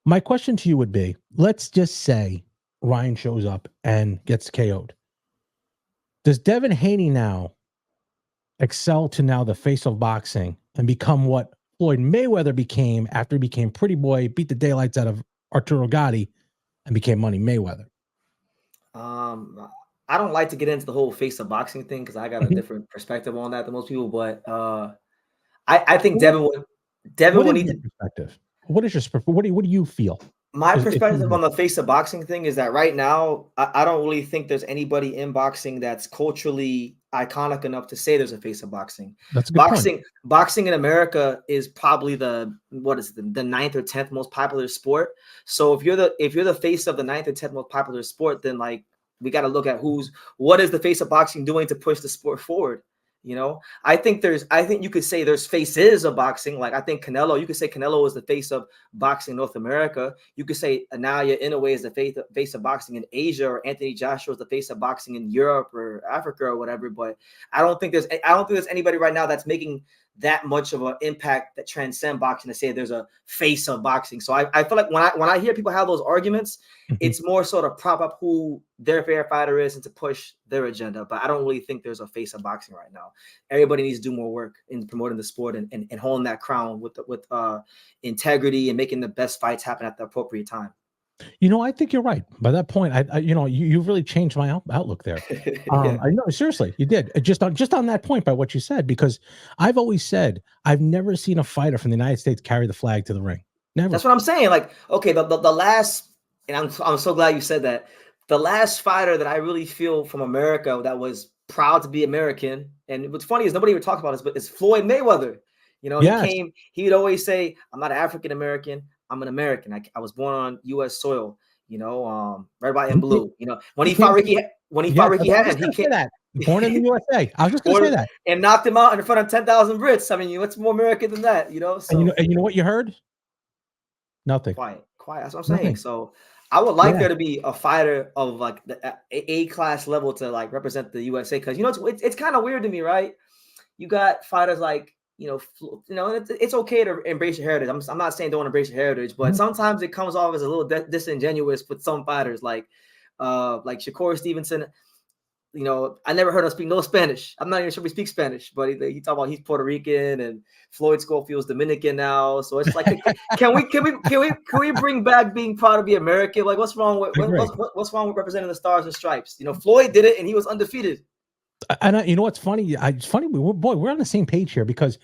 My question to you would be: let's just say Ryan shows up and gets KO'd. Does Devin Haney now excel to now the face of boxing and become what Floyd Mayweather became after he became Pretty Boy, beat the daylights out of Arturo Gotti, and became Money Mayweather? I don't like to get into the whole face of boxing thing because I got a Mhm. different perspective on that than most people. But I think What, Devin what would is need your to. perspective? What is your what do you feel? My If you perspective were- on the face of boxing thing is that right now, I don't really think there's anybody in boxing that's culturally iconic enough to say there's a face of boxing. That's a good point. Boxing in America is probably the ninth or tenth most popular sport. So if you're the face of the ninth or tenth most popular sport, then like we got to look at what is the face of boxing doing to push the sport forward. I think you could say there's faces of boxing. Like I think you could say Canelo is the face of boxing in North America. You could say Anaya Inoue is the face of boxing in Asia, or Anthony Joshua is the face of boxing in Europe or Africa or whatever. But I don't think there's anybody right now that's making that much of an impact that transcend boxing to say there's a face of boxing. So I feel like when I hear people have those arguments, Mhm. it's more sort of prop up who their favorite fighter is and to push their agenda. But I don't really think there's a face of boxing right now. Everybody needs to do more work in promoting the sport and holding that crown with integrity and making the best fights happen at the appropriate time. I think you're right. By that point, you've really changed my outlook there. Yeah, I know seriously, you did just on that point by what you said, because I've always said I've never seen a fighter from the United States carry the flag to the ring. that's Never. what I'm saying. Like, okay, the last, and I'm so glad you said that. The last fighter that I really feel from America that was proud to be American, and what's funny is nobody even talks about this, but it's Floyd Mayweather. Yes. He would always say, "I'm not an African American. I'm an American. I was born on U.S. soil. Red, white, and He came, blue. he came from, When he fought yes. I Ricky was Hatton, just he going to say came." that. Born in the USA. I was just going to say Born that. and knocked him out in front of 10,000 Brits. I mean, what's more American than that? So And you know what you heard? Nothing. quiet, quiet. That's what I'm saying. Nothing. So I would like Yeah. there to be a fighter of like the A class level to like represent the USA because it's kind of weird to me, right? You got fighters like it's okay to embrace your heritage. I'm not saying don't embrace your heritage, but Mhm. sometimes it comes off as a little disingenuous with some fighters like Shakur Stevenson. I never heard him speak no Spanish. I'm not even sure he speaks Spanish, but he talk about he's Puerto Rican and Floyd Schofield's Dominican now. So it's like, can we bring back being proud to be American? Like, what's wrong with I agree. what's wrong with representing the stars and stripes? Floyd did it and he was undefeated. And you know what's funny? It's funny. We're on the same page here, because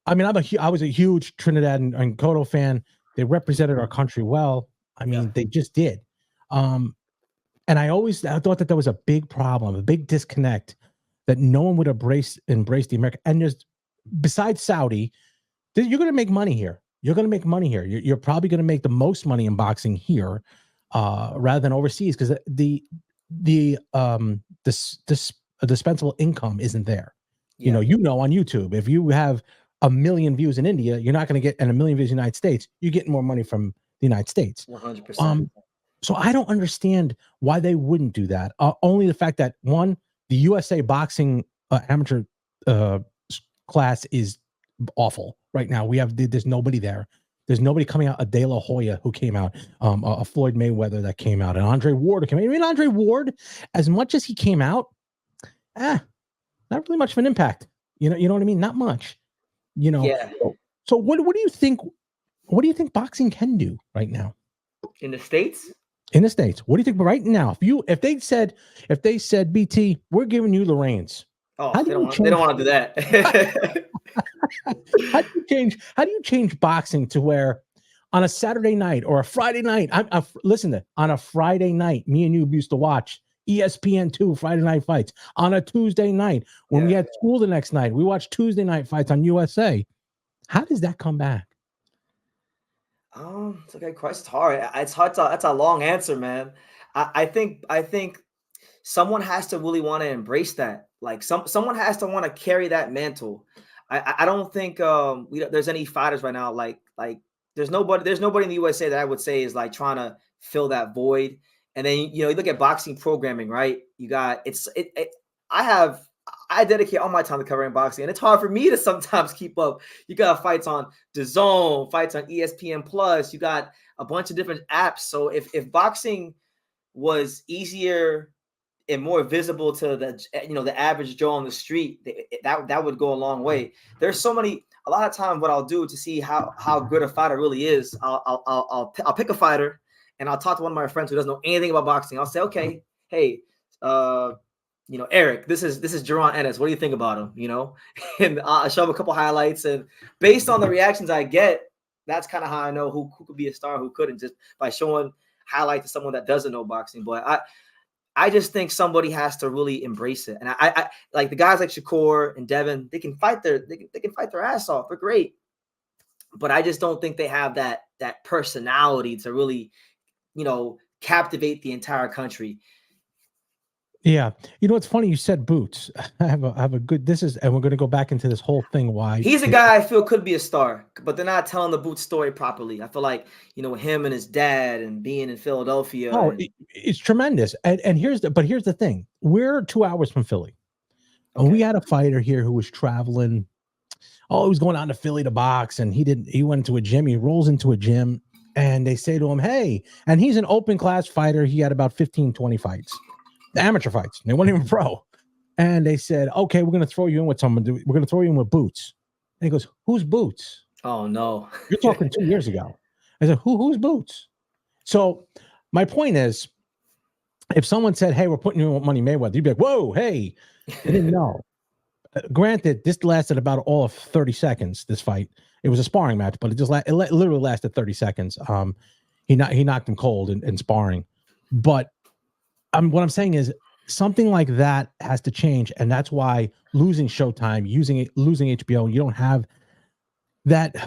I mean, I was a huge Trinidad and Koto fan. They represented our country well. I Yeah, mean, they just did. Um, and I thought that there was a big problem, a big disconnect, that no one would embrace the American. And there's, besides Saudi, you're going to make money here. You're going to make money here. You're probably going to make the most money in boxing here, rather than overseas, because this dispensable income isn't there. yeah, On YouTube, if you have a million views in India, you're not going to get, and a million views in the United States, you're getting more money from the United States. 100%. Um, so I don't understand why they wouldn't do that. Only the fact that, one, the USA boxing amateur uh, class is awful right now. There's nobody there. There's nobody coming out. A De La Hoya who came out, a Floyd Mayweather that came out, and Andre Ward who came out. I mean, Andre Ward, as much as he came out, eh, not really much of an impact. You know what I mean? Not much. You know. Yeah, So what do you think? What do you think boxing can do right now in the States. in the States? What do you think right now? If they said, BT, we're giving you the reins. Oh, How do you they don't change? want to do that. How do you change boxing to where on a Saturday night or a Friday night? Listen, on a Friday night, me and you used to watch ESPN2 Friday night fights. On a Tuesday night, when we Yeah. had school the next night, we watched Tuesday night fights on USA. How does that come back? It's a good question. It's hard. It's hard. That's a long answer, man. I think someone has to really want to embrace that. Like someone has to want to carry that mantle. I don't think there's any fighters right now like there's nobody in the USA that I would say is like trying to fill that void. And then you look at boxing programming, right? You got I have I dedicate all my time to covering boxing, and it's hard for me to sometimes keep up. You got fights on DAZN, fights on ESPN Plus. You got a bunch of different apps. So if boxing was easier and more visible to the average Joe on the street, that would go a long way. There's so many. A lot of times, what I'll do to see how good a fighter really is, I'll pick a fighter and I'll talk to one of my friends who doesn't know anything about boxing. I'll say, okay, hey, Eric, this is Jaron Ennis. What do you think about him? And I'll show him a couple highlights, and based on the reactions I get, that's kind of how I know who could be a star, who couldn't, just by showing highlights to someone that doesn't know boxing. But I just think somebody has to really embrace it. And I like the guys like Shakur and Devin, they can fight their ass off. They're great. But I just don't think they have that personality to really, captivate the entire country. Yeah. It's funny you said Boots. I have a good, and we're going to go back into this whole thing. Why he's a guy I feel could be a star, but they're not telling the Boots story properly. I feel like, him and his dad and being in Philadelphia. Oh, it's tremendous. And here's the thing. We're 2 hours from Philly. Okay. And we had a fighter here who was traveling. Oh, he was going out to Philly to box, and he went to a gym. He rolls into a gym, and they say to him, hey, and he's an open class fighter. He had about 15, 20 fights. Amateur fights. They weren't even pro. And they said, okay, we're going to throw you in with someone. We're going to throw you in with Boots. And he goes, who's Boots? Oh, no. You're talking 2 years ago. I said, who's Boots? So my point is, if someone said, hey, we're putting you in with Money Mayweather, you'd be like, whoa, hey. I didn't know. Granted, this lasted about all of 30 seconds, this fight. It was a sparring match, but it literally lasted 30 seconds. He knocked him cold in sparring. But what I'm saying is something like that has to change, and that's why losing Showtime, losing HBO, you don't have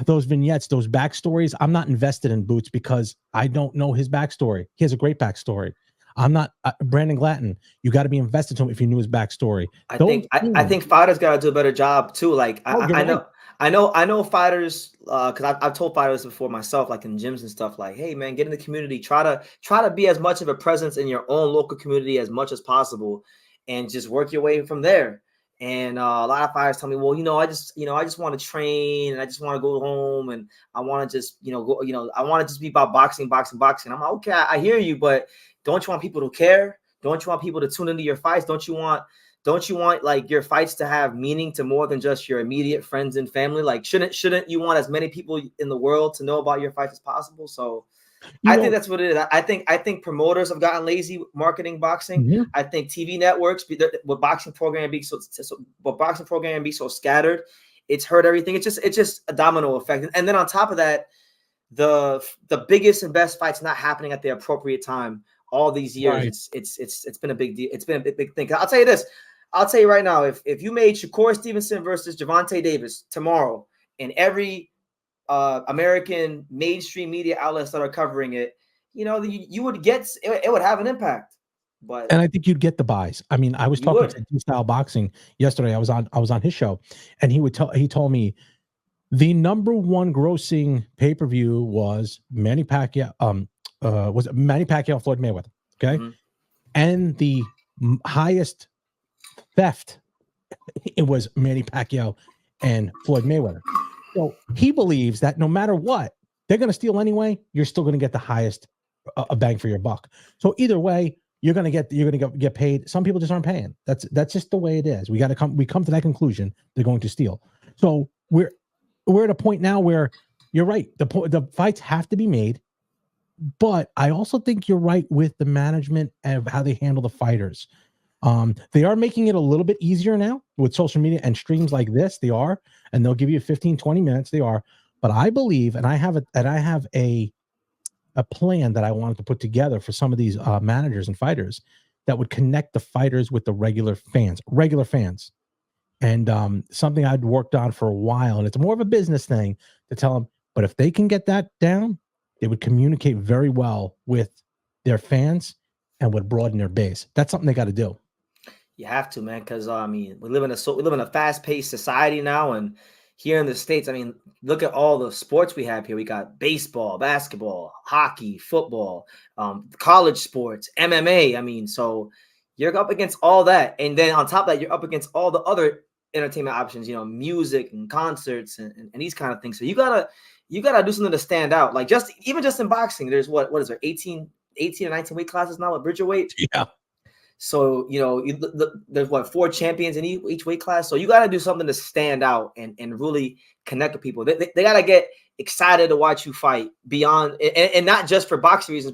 those vignettes, those backstories. I'm not invested in Boots because I don't know his backstory. He has a great backstory. I'm not Brandon Glatton. You got to be invested to him if you knew his backstory. I think fighters got to do a better job too. Like I know fighters, because I've told fighters before myself, like in gyms and stuff, like, hey man, get in the community, try to be as much of a presence in your own local community as much as possible, and just work your way from there. And a lot of fighters tell me, well, I just want to train, and I just want to go home, and I want to just I want to just be about boxing. I'm like, okay, I hear you, but don't you want people to care? Don't you want people to tune into your fights? Don't you want like your fights to have meaning to more than just your immediate friends and family? Like, shouldn't you want as many people in the world to know about your fights as possible? So I think that's what it is. I think promoters have gotten lazy marketing boxing. Mm-hmm. I think TV networks, with boxing programming being so scattered, it's hurt everything. It's just a domino effect. And then on top of that, the biggest and best fights not happening at the appropriate time all these years. Right. It's been a big deal. It's been a big thing. I'll tell you this. I'll tell you right now, if you made Shakur Stevenson versus Gervonta Davis tomorrow, and every American mainstream media outlets that are covering it, you would get it would have an impact. And I think you'd get the buys. I mean, I was talking to D-Style Boxing yesterday. I was on his show, and he told me the number one grossing pay-per-view was Manny Pacquiao. Was Manny Pacquiao, Floyd Mayweather, okay? Mm-hmm. And the highest theft, it was Manny Pacquiao and Floyd Mayweather. So he believes that no matter what, they're going to steal anyway. You're still going to get the highest bang for your buck. So either way, you're going to get paid. Some people just aren't paying. That's just the way it is. We come to that conclusion. They're going to steal. So we're at a point now where you're right. The fights have to be made. But I also think you're right with the management of how they handle the fighters. They are making it a little bit easier now with social media and streams like this. They are, and they'll give you 15, 20 minutes. They are. But I believe, and I have a plan that I wanted to put together for some of these managers and fighters that would connect the fighters with the regular fans. And something I'd worked on for a while, and it's more of a business thing to tell them, but if they can get that down, they would communicate very well with their fans and would broaden their base. That's something they got to do. You have to, man, because we live in a fast-paced society now, and here in the States, look at all the sports we have here. We got baseball, basketball, hockey, football, college sports, MMA. So you're up against all that, and then on top of that, you're up against all the other entertainment options. Music and concerts and these kind of things. So you gotta you gotta do something to stand out. Like even just in boxing, there's what is there 18 or 19 weight classes now at Bridgerweight. Yeah. So there's what 4 champions in each weight class. So you got to do something to stand out and really connect with people. They got to get excited to watch you fight beyond and not just for boxing reasons, but